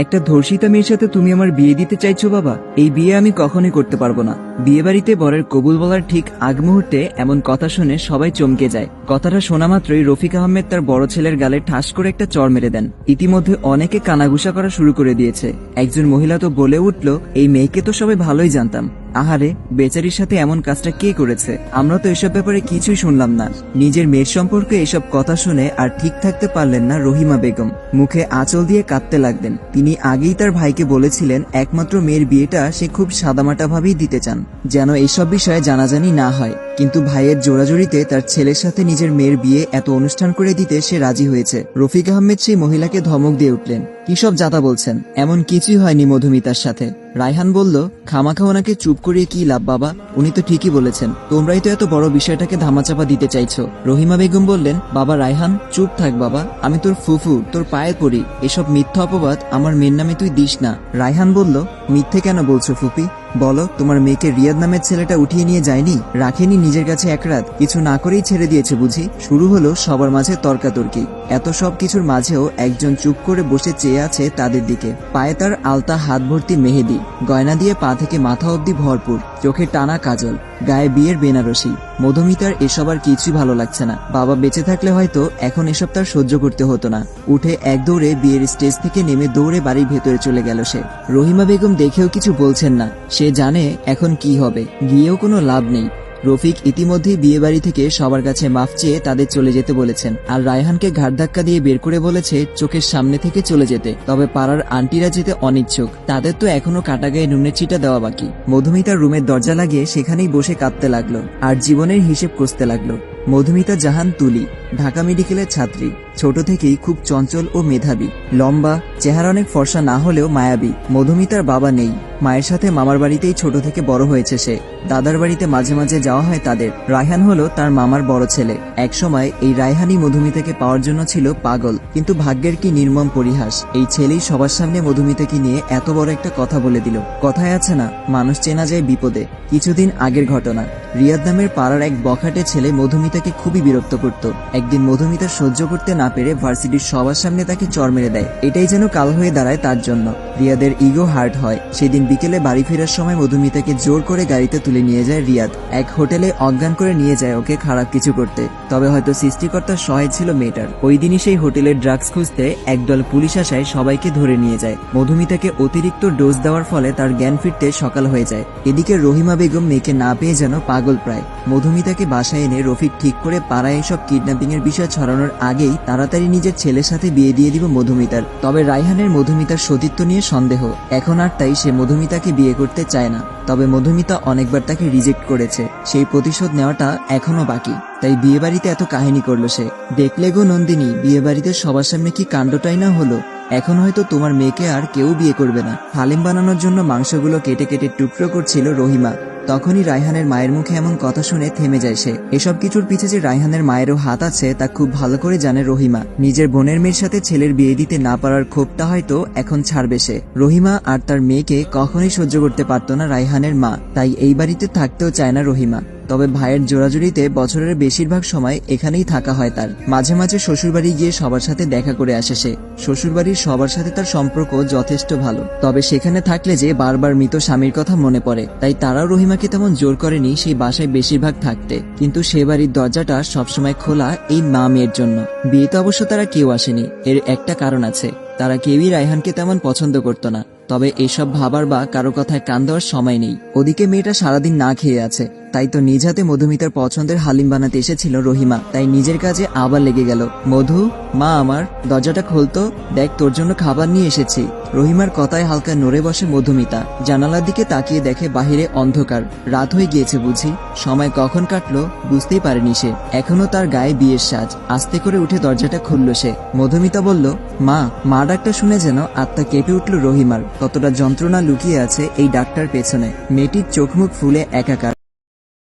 একটা ধর্ষিতা মেয়ের সাথে তুমি আমার বিয়ে দিতে চাইছো বাবা? এই বিয়ে আমি কখনোই করতে পারবো না। বিয়ে বাড়িতে বরের কবুল বলার ঠিক আগ মুহূর্তে এমন কথা শুনে সবাই চমকে যায়। কথাটা শোনা মাত্রই রফিক আহমেদ তার বড় ছেলের গালে ঠাস করে একটা চড় মেরে দেন। ইতিমধ্যে অনেকে কানাঘুষা করা শুরু করে দিয়েছে। একজন মহিলা তো বলে উঠল, এই মেয়েকে তো সবাই ভালোই জানতাম, আহারে বেচারির সাথে এমন কাজটা কে করেছে? আমরা তো এসব ব্যাপারে কিছুই শুনলাম না। নিজের মেয়ের সম্পর্কে এসব কথা শুনে আর ঠিক থাকতে পারলেন না রহিমা বেগম। মুখে আঁচল দিয়ে কাঁদতে লাগলেন। তিনি আগেই তার ভাইকে বলেছিলেন একমাত্র মেয়ের বিয়েটা সে খুব সাদামাটা ভাবেই দিতে চান, যেন এইসব বিষয়ে জানাজানি না হয়। কিন্তু ভাইয়ের জোরাজোরিতে তার ছেলের সাথে নিজের মেয়ের বিয়ে এত অনুষ্ঠান করে দিতে সে রাজি হয়েছে। রফিক আহমেদ সেই মহিলাকে ধমক দিয়ে উঠলেন, কি সব যাতা বলছেন? এমন কিছুই হয়নি মধুমিতার সাথে। রায়হান বলল, খামাখা ওনাকে চুপ করিয়ে কি লাভ বাবা, উনি তো ঠিকই বলেছেন, তোমরাই তো এত বড় বিষয়টাকে ধামাচাপা দিতে চাইছো। রহিমা বেগম বললেন, বাবা রায়হান চুপ থাক বাবা, আমি তোর ফুফু, তোর পায়ে পড়ি, এসব মিথ্যা অপবাদ আমার মেয়ের নামে তুই দিস না। রায়হান বলল, মিথ্যে কেন বলছো ফুপি? বলো, তোমার মেয়েকে রিয়াদ নামের ছেলেটা উঠিয়ে নিয়ে যায়নি? রাখেনি নিজের কাছে এক রাত? কিছু না করেই ছেড়ে দিয়েছে বুঝি? শুরু হলো সবার মাঝে তর্কাতর্কি। এত সব কিছুর মাঝেও একজন চুপ করে বসে চেয়ে আছে তাদের দিকে। পায়ে তার আলতা হাত ভর্তি মেহেদি, গয়না দিয়ে পা থেকে মাথা অবধি ভরপুর, চোখে টানা কাজল, গায়ে বিয়ের বেনারসি। মধুমিতার এসব আর কিছুই ভালো লাগছে না। বাবা বেঁচে থাকলে হয়তো এখন এসব তার সহ্য করতে হতো না। উঠে এক দৌড়ে বিয়ের স্টেজ থেকে নেমে দৌড়ে বাড়ির ভেতরে চলে গেল সে। রহিমা বেগম দেখেও কিছু বলছেন না। সে জানে এখন কি হবে, গিয়েও কোনো লাভ নেই। রফিক ইতিমধ্যেই বিয়ে বাড়ি থেকে সবার কাছে মাফ চেয়ে তাদের চলে যেতে বলেছেন, আর রায়হানকে ঘাড় ধাক্কা দিয়ে বের করে বলেছে চোখের সামনে থেকে চলে যেতে। তবে পাড়ার আন্টিরা যেতে অনিচ্ছুক, তাদের তো এখনো কাটা গায়ে নুনের চিটা দেওয়া বাকি। মধুমিতার রুমের দরজা লাগিয়ে সেখানেই বসে কাঁদতে লাগলো আর জীবনের হিসেব কষতে লাগলো। মধুমিতা জাহান তুলি, ঢাকা মেডিকেলের ছাত্রী। ছোট থেকেই খুব চঞ্চল ও মেধাবী, লম্বা, চেহারা অনেক ফর্সা না হলেও মায়াবী। মধুমিতার বাবা নেই, মায়ের সাথে মামার বাড়িতেই ছোট থেকে বড় হয়েছে সে। দাদার বাড়িতে মাঝে মাঝে যাওয়া হয় তাদের। রায়হান হলো তার মামার বড় ছেলে। একসময় এই রায়হানই মধুমিতাকে পাওয়ার জন্য ছিল পাগল, কিন্তু ভাগ্যের কি নির্মম পরিহাস, এই ছেলেই সবার সামনে মধুমিতাকে নিয়ে এত বড় একটা কথা বলে দিল। কথায় আছে না, মানুষ চেনা যায় বিপদে। কিছুদিন আগের ঘটনা, রিয়াদ নামের পাড়ার এক বখাটে ছেলে মধুমিতাকে খুবই বিরক্ত করত। একদিন মধুমিতা সহ্য করতে না পেরে ভার্সিটির সবার সামনে তাকে চড় মেরে দেয়। এটাই যেন কাল হয়ে দাঁড়ায় তার জন্য। রিয়াদের ইগো হার্ট হয়। সেদিন বিকেলে বাড়ি ফেরার সময় মধুমিতাকে জোর করে গাড়িতে তুলে নিয়ে যায় রিয়াদ। এক হোটেলে অজ্ঞান করে নিয়ে যায় ওকে খারাপ কিছু করতে। তবে হয়তো সৃষ্টিকর্তার সহায় ছিল মেয়েটার। ওই দিনই সেই হোটেলের ড্রাগস খুঁজতে একদল পুলিশ আসায় সবাইকে ধরে নিয়ে যায়। মধুমিতাকে অতিরিক্ত ডোজ দেওয়ার ফলে তার জ্ঞান ফিরতে সকাল হয়ে যায়। এদিকে রহিমা বেগম মেয়েকে না পেয়ে যেন পাগল প্রায়। মধুমিতাকে বাসায় এনে রফিক ঠিক করে পাড়ায় এসব কিডন্যাপিং এর বিষয় ছড়ানোর আগেই তাড়াতাড়ি নিজের ছেলের সাথে বিয়ে দিয়ে দিব মধুমিতার। তবে রায়হানের মধুমিতার সতীত্ব নিয়ে সন্দেহ এখন, আর তাই সে মধুমিতাকে বিয়ে করতে চায় না। তবে মধুমিতা অনেকবার তাকে রিজেক্ট করেছে, সেই প্রতিশোধ নেওয়াটা এখনো বাকি। তাই বিয়ে বাড়িতে এত কাহিনী করলো সে। দেখলে গো নন্দিনী, বিয়ে বাড়িতে সবার সামনে কি কাণ্ডটাই না হলো। এখন হয়তো তোমার মেয়েকে আর কেউ বিয়ে করবে না। হালিম বানানোর জন্য মাংসগুলো কেটে কেটে টুকরো করছিল রহিমা। তখনই রায়হানের মায়ের মুখে এমন কথা শুনে থেমে যায় সে। এসব কিছুর পিছে যে রায়হানের মায়েরও হাত আছে তা খুব ভালো করে জানে রহিমা। নিজের বোনের মেয়ের সাথে ছেলের বিয়ে দিতে না পারার ক্ষোভটা হয়তো এখন ছাড়বে সে। রহিমা আর তার মেয়েকে কখনোই সহ্য করতে পারত না রায়হানের মা, তাই এই বাড়িতে থাকতেও চায় না রহিমা। তবে ভাইয়ের জোরাজুরিতে বছরের বেশিরভাগ সময় এখানেই থাকা হয় তার। মাঝে মাঝে শ্বশুরবাড়ি গিয়ে সবার সাথে দেখা করে আসে সে। শ্বশুরবাড়ির সবার সাথে তার সম্পর্ক যথেষ্ট ভালো। তবে সেখানে থাকলে যে বারবার মৃত স্বামীর কথা মনে পড়ে, তাই তারাও রহিমাকে তেমন জোর করেনি সেই বাসায় বেশিরভাগ থাকতে। কিন্তু সে বাড়ির দরজাটা সবসময় খোলা এই মা মেয়ের জন্য। বিয়েতে অবশ্য তারা কেউ আসেনি, এর একটা কারণ আছে, তারা কেউই রায়হানকে তেমন পছন্দ করত না। তবে এসব ভাবার বা কারো কথায় কান দেওয়ার সময় নেই। ওদিকে মেয়েটা সারাদিন না খেয়ে আছে, তাই তো নিজ হাতে মধুমিতার পছন্দের হালিম বানাতে এসেছিল রহিমা। তাই নিজের কাজে আবার লেগে গেল। মধু, মা আমার, দরজাটা খোলতো, দেখ তোর জন্য খাবার নিয়ে এসেছি। রহিমার কথায় হালকা নড়ে বসে মধুমিতা। জানালার দিকে তাকিয়ে দেখে বাহিরে অন্ধকার, রাত হয়ে গিয়েছে বুঝি। সময় কখন কাটলো বুঝতেই পারেনি সে। এখনো তার গায়ে বিয়ের সাজ। আস্তে করে উঠে দরজাটা খুলল সে। মধুমিতা বলল, মা। মা ডাকটা শুনে যেন আত্মা কেঁপে উঠল রহিমার। কতটা যন্ত্রণা লুকিয়ে আছে এই ডাকটার পেছনে। মেয়েটির চোখ মুখ ফুলে একাকার।